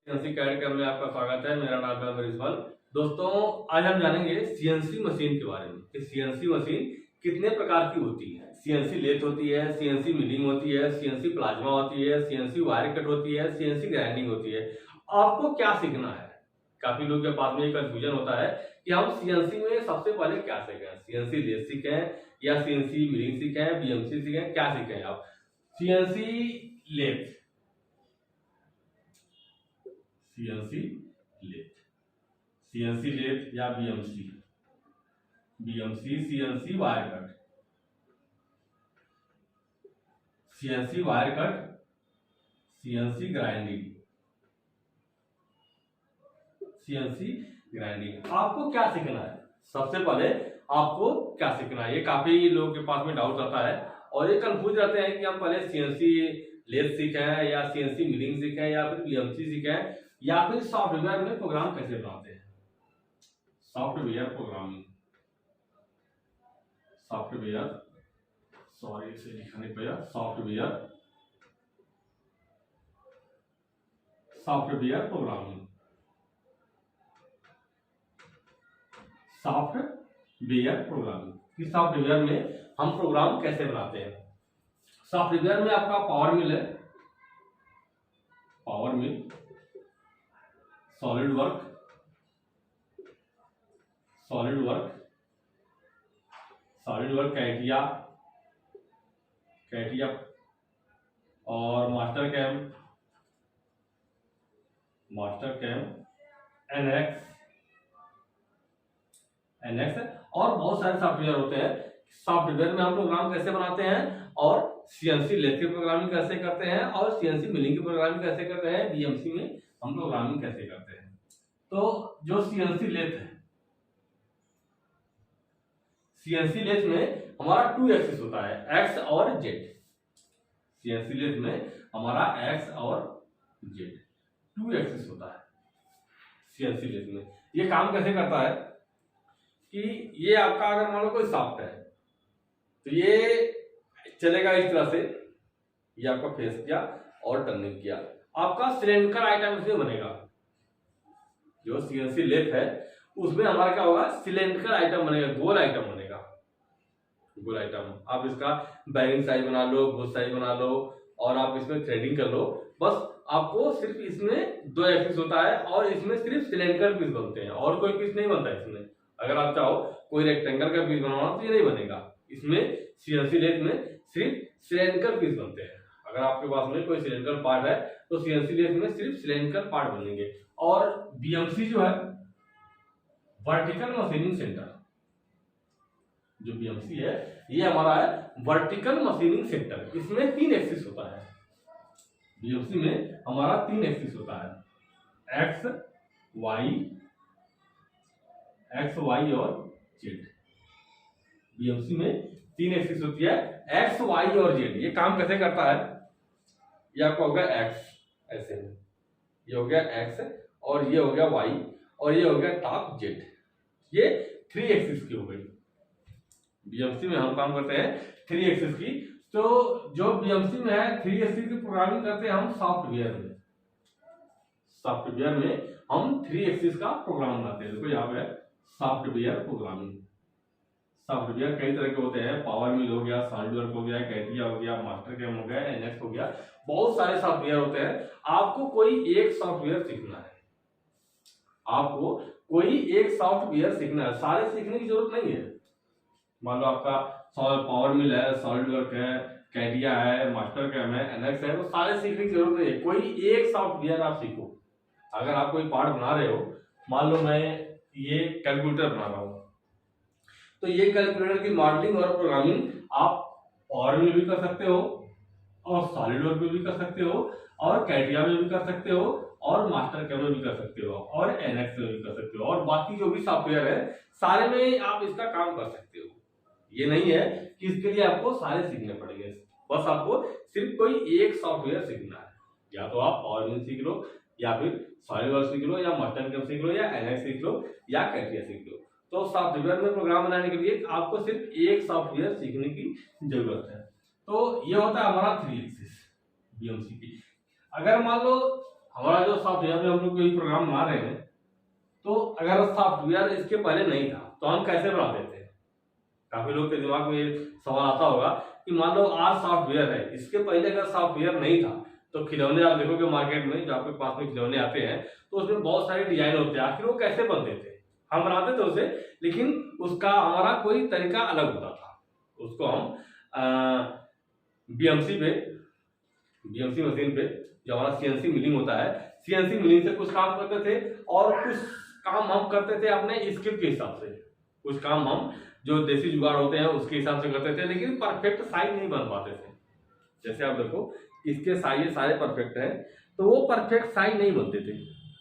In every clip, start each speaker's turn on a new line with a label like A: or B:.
A: CNC CAD camp में आपका स्वागत है। मेरा नाम है अमर इस्माइल। दोस्तों, आज हम जानेंगे सीएनसी मशीन के बारे में कि सीएनसी मशीन कितने प्रकार की होती है। सीएनसी लेथ होती है, सीएनसी मिलिंग होती है, सीएनसी प्लाज्मा होती है, सीएनसी वायर कट होती है, सीएनसी ग्राइंडिंग होती है। आपको क्या सीखना है? काफी लोगों के पास में कंफ्यूजन होता है कि हम सीएनसी में सबसे पहले क्या सीखें, सीएनसी लेथ सीखें या सीएनसी मिलिंग सीखें, बीएमसी सीखें, क्या सीखें आप? CNC lathe, CNC lathe, CNC lathe या BMC, BMC CNC wire cut, CNC wire cut, CNC grinding, CNC grinding. आपको क्या सीखना है? सबसे पहले आपको क्या सीखना है, ये काफी लोगों के पास में डाउट आता है और ये कंफ्यूज रहते हैं कि हम पहले सीएनसी लेथ सीखें या सीएनसी मिलिंग सीखें या फिर बीएमसी सीखें या फिर सॉफ्टवेयर में प्रोग्राम कैसे बनाते हैं। सॉफ्टवेयर प्रोग्रामिंग, सॉफ्टवेयर, सॉरी इसे लिखने पे, software, software programming, software programming कि सॉफ्टवेयर में हम प्रोग्राम कैसे बनाते हैं। सॉफ्टवेयर में आपका पावर मिल है, power mill, solid work, solid work, solid work CATIA, CATIA और master cam, master cam, NX, NX और बहुत सारे सॉफ्टवेयर होते हैं। सॉफ्टवेयर में हम प्रोग्राम कैसे बनाते हैं और सीएनसी लेथ की प्रोग्रामिंग कैसे करते हैं और सीएनसी मिलिंग की प्रोग्रामिंग कैसे करते हैं, बीएमसी में हम प्रोग्रामिंग कैसे करते हैं। तो जो सीएनसी लेथ है, सीएनसी लेथ में हमारा 2 एक्सिस होता है, एक्स और जेड। सीएनसी लेथ में हमारा एक्स और जेड 2 एक्सिस होता है सीएनसी लेथ में। ये काम कैसे करता है कि ये आपका अगर मान लो कोई शाफ्ट है तो ये चलेगा इस तरह से, ये आपका फेस किया और टर्निंग किया, आपका सिलेंडर आइटम इसमें बनेगा। जो सीएनसी लेथ है उसमें हमारा क्या होगा, सिलेंडर आइटम बनेगा, गोल आइटम बनेगा, गोल आइटम। आप इसका बैरिंग साइज बना लो, बुश साइज बना लो और आप इसमें थ्रेडिंग कर लो। बस आपको सिर्फ इसमें 2 एक्सिस होता है और इसमें सिर्फ सिलेंडर पीस बनते हैं और कोई पीस नहीं बनता इसमें। अगर आप चाहो कोई रेक्टेंगल का पीस बनाना तो ये नहीं बनेगा। इसमें सीएनसी लेथ में सिर्फ सिलेंडर पीस बनते हैं। अगर आपके पास में कोई सिलेंडर पार्ट है तो सीएनसी लेथ में सिर्फ सिलेंडर पार्ट बनेंगे। और बीएमसी जो है, वर्टिकल मशीनिंग सेंटर, जो बीएमसी है ये हमारा है वर्टिकल मशीनिंग सेंटर। इसमें 3 एक्सिस होता है। बीएमसी में हमारा 3 एक्सिस होता है, एक्स वाई, एक्स वाई और जेड। बीएमसी में 3 एक्सिस होती है, एक्स वाई और जेड। ये काम कैसे करता है, ये आपका हो गया एक्स, ऐसे में ये हो गया एक्स और ये हो गया वाई और ये हो गया टॉप जेड। ये 3 एक्सिस की हो गई। बीएमसी में हम काम करते हैं 3 एक्सिस की। तो जो बीएमसी में है 3 एक्सिस की प्रोग्रामिंग करते हैं हम सॉफ्टवेयर में। सॉफ्टवेयर में हम 3 एक्सिस का प्रोग्राम बनाते हैं। देखो यहाँ पे सॉफ्टवेयर प्रोग्रामिंग। सॉफ्टवेयर कई तरह के होते हैं, पावर मिल हो गया, सॉलिड वर्क हो गया, कैटिया हो गया, मास्टर कैम हो गया, एनएक्स हो गया, बहुत सारे सॉफ्टवेयर होते हैं। आपको कोई एक सॉफ्टवेयर सीखना है, आपको कोई एक सॉफ्टवेयर सीखना है, सारे सीखने की जरूरत नहीं है। मान लो आपका पावर मिल है, सॉलिड वर्क है, कैटिया है, मास्टर कैम है, एनएक्स है, तो सारे सीखने की जरूरत नहीं है। कोई एक सॉफ्टवेयर आप सीखो। अगर आप कोई पार्ट बना रहे हो, मान लो मैं ये कैलकुलेटर बना रहा हूं, तो ये कैलकुलेटर की मॉडलिंग और प्रोग्रामिंग आप पावर में भी कर सकते हो और सॉलिड वर्क में भी कर सकते हो और कैटिया में भी कर सकते हो और मास्टर कैम में भी कर सकते हो और एनएक्स में भी कर सकते हो और बाकी जो भी सॉफ्टवेयर है सारे में आप इसका काम कर सकते हो। ये नहीं है कि इसके लिए आपको सारे सीखने पड़ेंगे, बस आपको सिर्फ कोई एक सॉफ्टवेयर सीखना है। या तो आप पावर मिल सीख लो या फिर सॉलिड वर्क सीख लो या मास्टर कैम सीख लो या एनएक्स सीख लो या कैटिया सीख लो। तो सॉफ्टवेयर में प्रोग्राम बनाने के लिए आपको सिर्फ एक सॉफ्टवेयर सीखने की जरूरत है। तो ये होता है हमारा 3 एक्सिस बीएमसी की। अगर मान लो हमारा जो सॉफ्टवेयर में हम लोग कोई प्रोग्राम बना रहे हैं, तो अगर सॉफ्टवेयर इसके पहले नहीं था तो हम कैसे बनाते थे? काफी लोग के दिमाग में ये सवाल आता होगा कि मान लो आज सॉफ्टवेयर है, इसके पहले अगर सॉफ्टवेयर नहीं था तो खिलौने आप देखोगे मार्केट में, जो आपके पास में खिलौने आते हैं तो उसमें बहुत सारे डिजाइन होते हैं, आखिर वो कैसे बनते थे? हम बनाते थे उसे, लेकिन उसका हमारा कोई तरीका अलग होता था। उसको हम बीएमसी मशीन पे, जो हमारा सीएनसी मिलिंग होता है, सीएनसी मिलिंग से कुछ काम करते थे और कुछ काम हम करते थे अपने स्किल के हिसाब से। कुछ काम हम जो देसी जुगाड़ होते हैं उसके हिसाब से करते थे, लेकिन परफेक्ट साइज नहीं बन पाते थे। जैसे आप देखो इसके साइज सारे परफेक्ट हैं, तो वो परफेक्ट साइज नहीं बनते थे।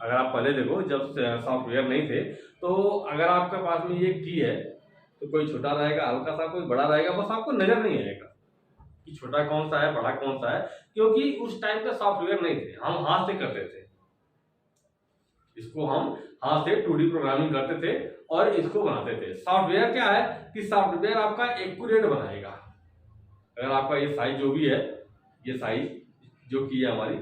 A: अगर आप पहले देखो जब सॉफ्टवेयर नहीं थे, तो अगर आपके पास में ये की है तो कोई छोटा रहेगा हल्का सा, कोई बड़ा रहेगा, बस आपको नजर नहीं आएगा कि छोटा कौन सा है बड़ा कौन सा है, क्योंकि उस टाइम पे सॉफ्टवेयर नहीं थे, हम हाथ से करते थे। इसको हम हाथ से 2D प्रोग्रामिंग करते थे और इसको बनाते थे। सॉफ्टवेयर क्या है कि सॉफ्टवेयर आपका एक्यूरेट बनाएगा। अगर आपका ये साइज जो भी है, ये साइज जो की है हमारी,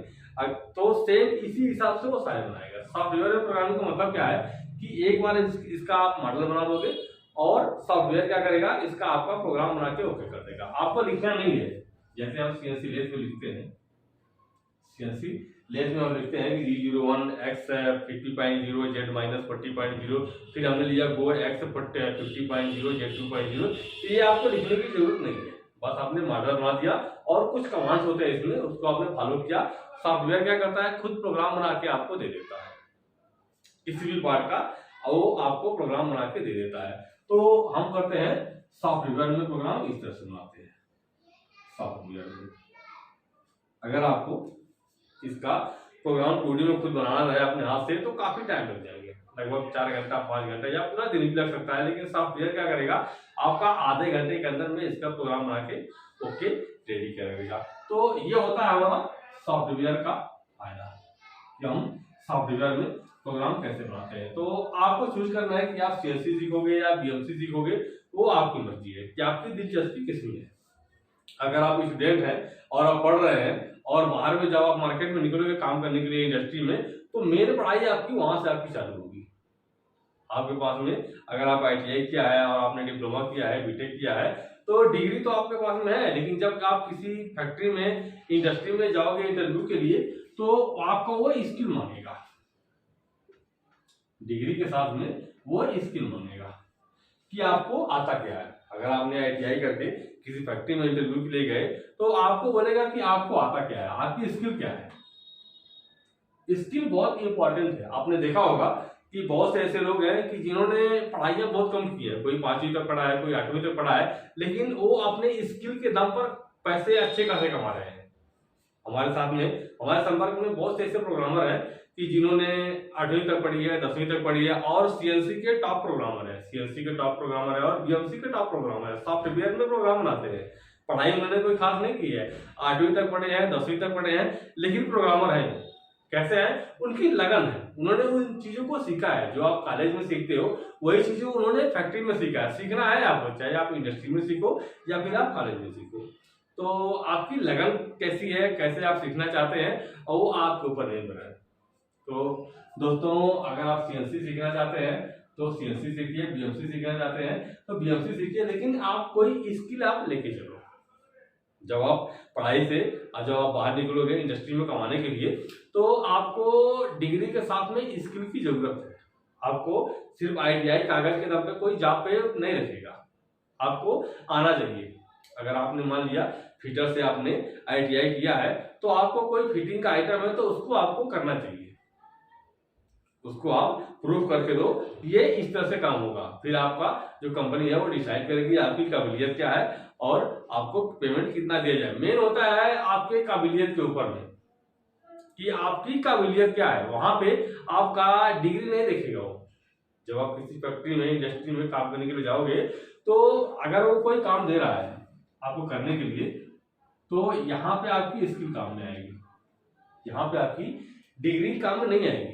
A: तो सेम इसी हिसाब से वो साइज बनाएगा। सॉफ्टवेयर में प्रोग्रामिंग का मतलब क्या है कि एक बार इसका आप मॉडल बना दोगे और सॉफ्टवेयर क्या करेगा, इसका आपका प्रोग्राम बना के ओके कर देगा। आपको लिखना नहीं है, जैसे हम सीएनसी लेस में लिखते हैं, सीएनसी लेस में हम लिखते हैं कि D01 X 50.0 Z माइनस 40.0, फिर हमने लिया गो X 50.0 Z 2.0। ये आपको लिखने की जरूरत नहीं है, बस आपने मॉडल बना दिया और कुछ कमांड्स होते हैं इसमें, उसको आपने फॉलो किया। सॉफ्टवेयर क्या करता है, खुद प्रोग्राम बना के आपको दे देता है किसी भी पार्ट का, वो आपको प्रोग्राम बना के दे देता है। तो हम करते हैं सॉफ्टवेयर में प्रोग्राम इस तरह से बनाते हैं। सॉफ्टवेयर में अगर आपको इसका प्रोग्राम 2D में खुद बनाना रहे अपने हाथ से तो काफी टाइम लग जाएंगे, लगभग 4 घंटा 5 घंटा या पूरा दिन भी लग सकता है। लेकिन सॉफ्टवेयर क्या करेगा, आपका आधे घंटे के अंदर में इसका प्रोग्राम बना के ओके रेडी करेगा। तो ये होता है हमारा सॉफ्टवेयर का फायदा कि हम सॉफ्टवेयर में प्रोग्राम कैसे बनाते हैं। तो आपको चूज करना है कि आप सीएनसी सीखोगे या बीएमसी सीखोगे, वो आपकी मर्जी है कि आपकी दिलचस्पी किसमें है। अगर आप स्टूडेंट हैं और आप पढ़ रहे हैं और बाहर में जब आप मार्केट में निकलोगे काम करने के लिए इंडस्ट्री में, तो मेन पढ़ाई आपकी वहां से आपकी चालू होगी। आपके पास में अगर आप ITI किया है और आपने डिप्लोमा किया है, बीटेक किया है, तो डिग्री तो आपके पास में है, लेकिन जब आप किसी फैक्ट्री में इंडस्ट्री में जाओगे इंटरव्यू के लिए, तो आपको वो स्किल मांगेगा। डिग्री के साथ में वो स्किल मांगेगा कि आपको आता क्या है। अगर आपने ITI करके किसी फैक्ट्री में इंटरव्यू के लिए गए, तो आपको बोलेगा कि आपको आता क्या है, आपकी स्किल क्या है। स्किल बहुत इंपॉर्टेंट है। आपने देखा होगा कि बहुत से ऐसे लोग हैं कि जिन्होंने पढ़ाइयाँ बहुत कम की है, कोई 5वीं तक पढ़ा है, कोई 8वीं तक पढ़ा है, लेकिन वो अपने स्किल के दम पर पैसे अच्छे खासे कमा रहे हैं। हमारे साथ में, हमारे संपर्क में बहुत से ऐसे प्रोग्रामर हैं कि जिन्होंने 8वीं तक पढ़ी है, 10वीं तक पढ़ी है और सीएनसी के टॉप प्रोग्रामर है, सीएनसी के टॉप प्रोग्रामर है और बीएमसी के टॉप प्रोग्रामर है। सॉफ्टवेयर में प्रोग्राम बनाते हैं, पढ़ाई उन्होंने कोई खास नहीं की है, 8वीं तक पढ़े हैं, 10वीं तक पढ़े हैं, लेकिन प्रोग्रामर हैं। कैसे है, उनकी लगन है, उन्होंने उन चीजों को सीखा है। जो आप कॉलेज में सीखते हो वही चीजें उन्होंने फैक्ट्री में सीखा है। सीखना है आपको, चाहे आप इंडस्ट्री में सीखो या फिर आप कॉलेज में सीखो। तो आपकी लगन कैसी है, कैसे आप सीखना चाहते हैं, और वो आपके ऊपर निर्भर है। तो दोस्तों, अगर आप सीएनसी सीखना चाहते हैं तो सीएनसी सीखिए, बीएमसी सीखना चाहते हैं तो बीएमसी सीखिए, लेकिन आप कोई स्किल आप लेके चलो। जब आप पढ़ाई से जब आप बाहर निकलोगे इंडस्ट्री में कमाने के लिए, तो आपको डिग्री के साथ में स्किल की जरूरत है। आपको सिर्फ ITI कागज के दम पे कोई जॉब पे नहीं रखेगा, आपको आना चाहिए। अगर आपने मान लिया फिटर से आपने ITI किया है, तो आपको कोई फिटिंग का आइटम है तो उसको आपको करना चाहिए, उसको आप प्रूफ करके दो ये इस तरह से काम होगा। फिर आपका जो कंपनी है वो डिसाइड करेगी आपकी काबिलियत क्या है और आपको पेमेंट कितना दिया जाए। मेन होता है आपके काबिलियत के ऊपर में कि आपकी काबिलियत क्या है। वहां पे आपका डिग्री नहीं देखेगा वो। जब आप किसी फैक्ट्री में इंडस्ट्री में काम करने के लिए जाओगे, तो अगर वो कोई काम दे रहा है आपको करने के लिए, तो यहाँ पे आपकी स्किल काम में आएगी, यहाँ पे आपकी डिग्री काम में नहीं आएगी।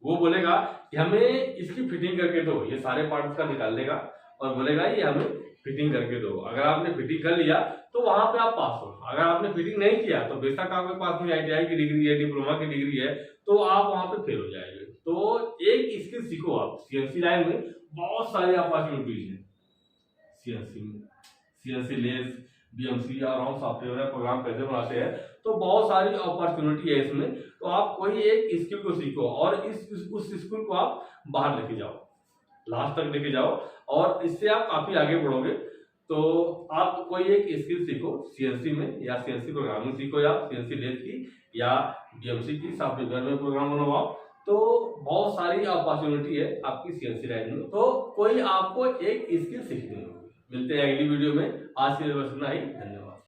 A: वो बोलेगा कि हमें इसकी फिटिंग करके दो, ये सारे पार्ट्स का निकाल देगा और बोलेगा ये हमें फिटिंग करके दो। अगर आपने फिटिंग कर लिया तो वहां पे आप पास हो। अगर आपने फिटिंग नहीं किया तो बेशक आपके पास में ITI की डिग्री है, डिप्लोमा की डिग्री है, तो आप वहां पे फेल हो जाएंगे। तो एक स्किल सीखो आप। CNC लाइन में बहुत सारी अपॉर्चुनिटीज है। CNC लेस, BMC और हम सॉफ्टवेयर प्रोग्राम कैसे बनाते हैं, तो बहुत सारी अपॉर्चुनिटी है इसमें। तो आप कोई एक स्किल को सीखो और उस स्किल को आप बाहर लेके जाओ, लास्ट तक लेके जाओ, और इससे आप काफी आगे बढ़ोगे। तो आप कोई एक स्किल सीखो CNC में, या CNC प्रोग्रामिंग सीखो, या CNC लेस की, या BMC की सॉफ्टवेयर में प्रोग्राम बनवाओ। तो बहुत सारी अपॉर्चुनिटी है आपकी CNC लाइन में। तो कोई आपको एक स्किल सीखनी होगी। मिलते हैं अगली वीडियो में। आज के लिए बस इतना ही। धन्यवाद।